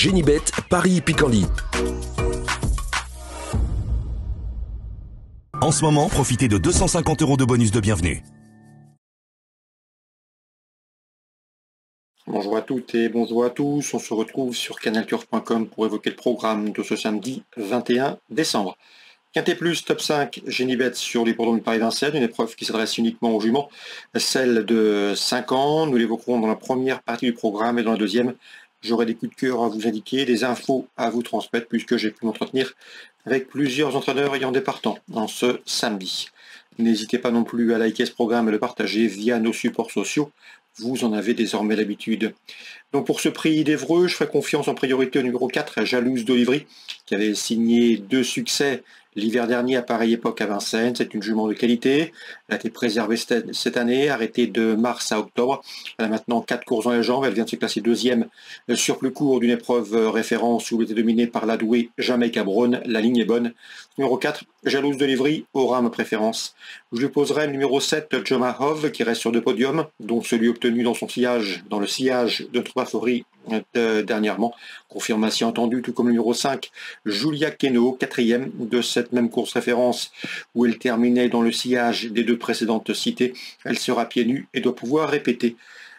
Génibet, Paris-Picardie. En ce moment, profitez de 250 € de bonus de bienvenue. Bonjour à toutes et bonjour à tous, on se retrouve sur canalturf.com pour évoquer le programme de ce samedi 21 décembre. Quintet Plus, top 5, Génibet sur l'hippodrome de Paris-Vincennes, une épreuve qui s'adresse uniquement aux juments, celle de 5 ans. Nous l'évoquerons dans la première partie du programme et dans la deuxième, j'aurai des coups de cœur à vous indiquer, des infos à vous transmettre puisque j'ai pu m'entretenir avec plusieurs entraîneurs ayant des partants en ce samedi. N'hésitez pas non plus à liker ce programme et le partager via nos supports sociaux. Vous en avez désormais l'habitude. Donc pour ce prix d'Évreux, je ferai confiance en priorité au numéro 4, Jalouse d'Olivry, qui avait signé 2 succès l'hiver dernier à pareille époque à Vincennes. C'est une jument de qualité. Elle a été préservée cette année, arrêtée de mars à octobre. Elle a maintenant 4 courses dans les jambes. Elle vient de se classer 2e sur plus court d'une épreuve référence où elle était dominée par la douée Jamaica Brown. La ligne est bonne. Numéro 4, Jalouse d'Olivry aura ma préférence. Je lui poserai le numéro 7, Joma Hove, qui reste sur 2 podiums, dont celui obtenu dans le sillage de 3 favoris dernièrement. Confirmation entendue, tout comme le numéro 5, Julia Keno, 4e de cette même course référence où elle terminait dans le sillage des 2 précédentes citées. Elle sera pieds nus et doit pouvoir répéter.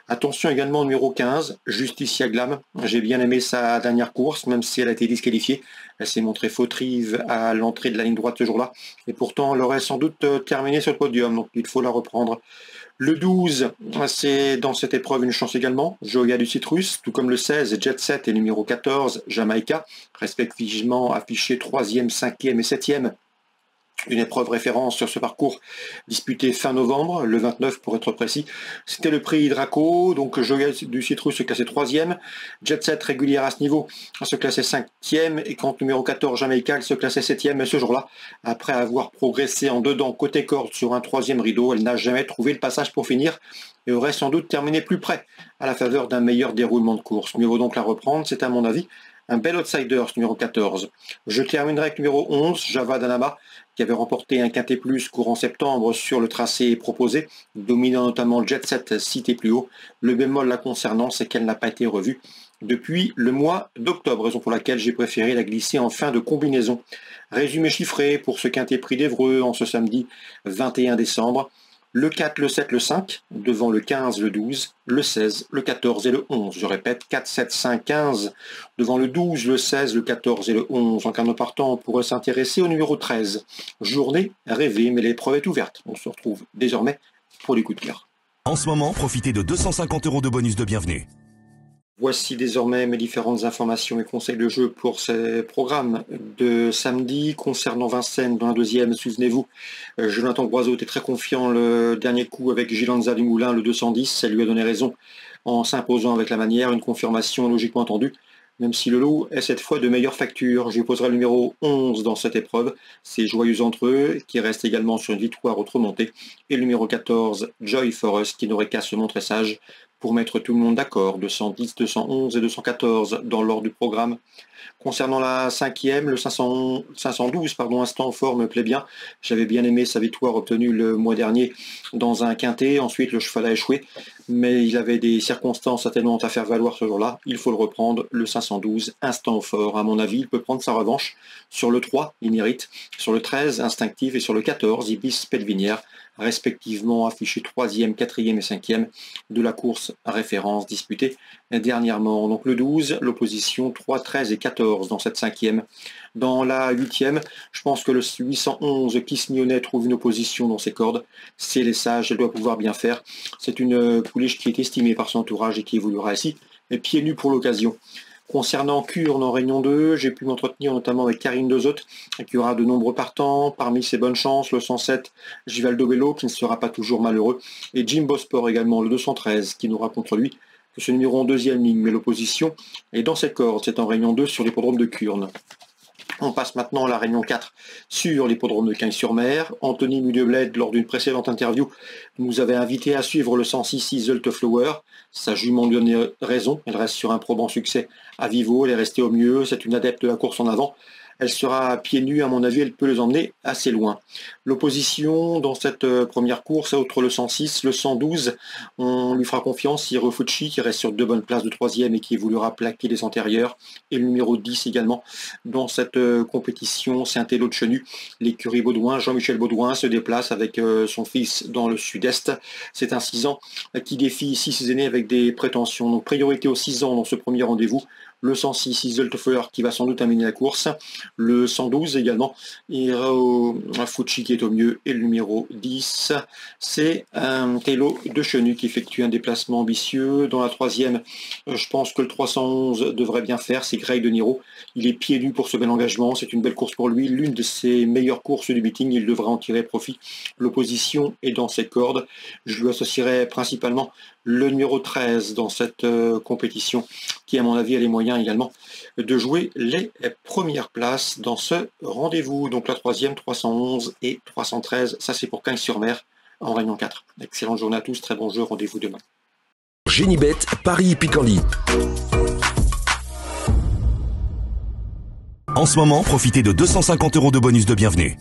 Attention également au numéro 15, Justicia Glam. J'ai bien aimé sa dernière course, même si elle a été disqualifiée. Elle s'est montrée fautive à l'entrée de la ligne droite ce jour-là. Et pourtant, elle aurait sans doute terminé sur le podium, donc il faut la reprendre. Le 12, c'est dans cette épreuve une chance également. Joya du Citrus, tout comme le 16, Jet Set et numéro 14, Jamaica, respectivement affichés 3e, 5e et 7e. Une épreuve référence sur ce parcours disputé fin novembre, le 29 pour être précis. C'était le prix Draco, donc Joya du Citrus se classait 3e, Jet Set régulière à ce niveau se classait 5e, et quand numéro 14 Jamaica elle se classait 7e, mais ce jour-là, après avoir progressé en dedans côté corde sur un 3e rideau, elle n'a jamais trouvé le passage pour finir et aurait sans doute terminé plus près à la faveur d'un meilleur déroulement de course. Mieux vaut donc la reprendre, c'est à mon avis un bel outsider, ce numéro 14. Je terminerai avec numéro 11, Java Danama, qui avait remporté un Quintet Plus courant septembre sur le tracé proposé, dominant notamment le Jet Set cité plus haut. Le bémol la concernant, c'est qu'elle n'a pas été revue depuis le mois d'octobre, raison pour laquelle j'ai préféré la glisser en fin de combinaison. Résumé chiffré pour ce Quintet Prix d'Évreux en ce samedi 21 décembre. Le 4, le 7, le 5, devant le 15, le 12, le 16, le 14 et le 11. Je répète, 4, 7, 5, 15, devant le 12, le 16, le 14 et le 11. En cas de partant, on pourrait s'intéresser au numéro 13. Journée rêvée, mais l'épreuve est ouverte. On se retrouve désormais pour les coups de cœur. En ce moment, profitez de 250 € de bonus de bienvenue. Voici désormais mes différentes informations et conseils de jeu pour ces programmes de samedi. Concernant Vincennes, dans la deuxième, souvenez-vous, Jonathan Groiseau était très confiant le dernier coup avec Gilanza du Moulin, le 210. Ça lui a donné raison en s'imposant avec la manière, une confirmation logiquement entendue. Même si le lot est cette fois de meilleure facture, je lui poserai le numéro 11 dans cette épreuve. C'est Joyeux entre eux, qui reste également sur une victoire remontée. Et le numéro 14, Joy Forest, qui n'aurait qu'à se montrer sage pour mettre tout le monde d'accord, 210, 211 et 214 dans l'ordre du programme. Concernant la 5e, le 512, instant en forme me plaît bien. J'avais bien aimé sa victoire obtenue le mois dernier dans un quintet. Ensuite, le cheval a échoué, mais il avait des circonstances atténuantes à faire valoir ce jour-là. Il faut le reprendre, le 512, instant fort. À mon avis, il peut prendre sa revanche. Sur le 3, il mérite. Sur le 13, instinctif. Et sur le 14, Ibis Pelvinière, respectivement affichés 3e, 4e et 5e de la course à référence disputée dernièrement. Donc le 12, l'opposition 3, 13 et 14 dans cette 5e. Dans la 8e, je pense que le 811 Kiss Nyonnais trouve une opposition dans ses cordes. C'est les sages, elle doit pouvoir bien faire. C'est une pouliche qui est estimée par son entourage et qui évoluera ici, et pieds nus pour l'occasion. Concernant Kurne en Réunion 2, j'ai pu m'entretenir notamment avec Karine Dezot, qui aura de nombreux partants. Parmi ses bonnes chances, le 107, Givaldo Bello, qui ne sera pas toujours malheureux, et Jim Bosport également, le 213, qui n'aura contre lui que ce numéro en deuxième ligne. Mais l'opposition est dans cette corde, c'est en Réunion 2 sur l'hippodrome de Kurne. On passe maintenant à la Réunion 4 sur l'hippodrome de Cagnes-sur-Mer. Anthony Mudebled, lors d'une précédente interview, nous avait invité à suivre le 106 Iseult Flower. Sa jument lui donne raison. Elle reste sur un probant succès à Vivo. Elle est restée au mieux. C'est une adepte de la course en avant. Elle sera pieds nus, à mon avis, elle peut les emmener assez loin. L'opposition dans cette première course, outre le 106, le 112, on lui fera confiance, Hiro Fuchi, qui reste sur 2 bonnes places de 3e et qui voudra plaquer les antérieurs, et le numéro 10 également dans cette compétition, c'est un télo de Chenu. L'écurie Baudouin, Jean-Michel Baudouin se déplace avec son fils dans le sud-est. C'est un 6 ans qui défie ici ses aînés avec des prétentions. Donc priorité aux 6 ans dans ce premier rendez-vous. Le 106, Isolthofer qui va sans doute amener la course. Le 112 également, Hiro Fuchi qui est au mieux. Et le numéro 10, c'est un télo de Chenu qui effectue un déplacement ambitieux. Dans la 3e, je pense que le 311 devrait bien faire. C'est Greg de Niro. Il est pieds nus pour ce bel engagement. C'est une belle course pour lui. L'une de ses meilleures courses du meeting. Il devrait en tirer profit. L'opposition est dans ses cordes. Je lui associerai principalement le numéro 13 dans cette compétition, qui à mon avis a les moyens également de jouer les premières places dans ce rendez-vous. Donc la 3e, 311 et 313, ça c'est pour Cagnes-sur-Mer en Réunion 4. Excellente journée à tous, très bon jeu, rendez-vous demain. Génibet, Paris Picardie. En ce moment, profitez de 250 € de bonus de bienvenue.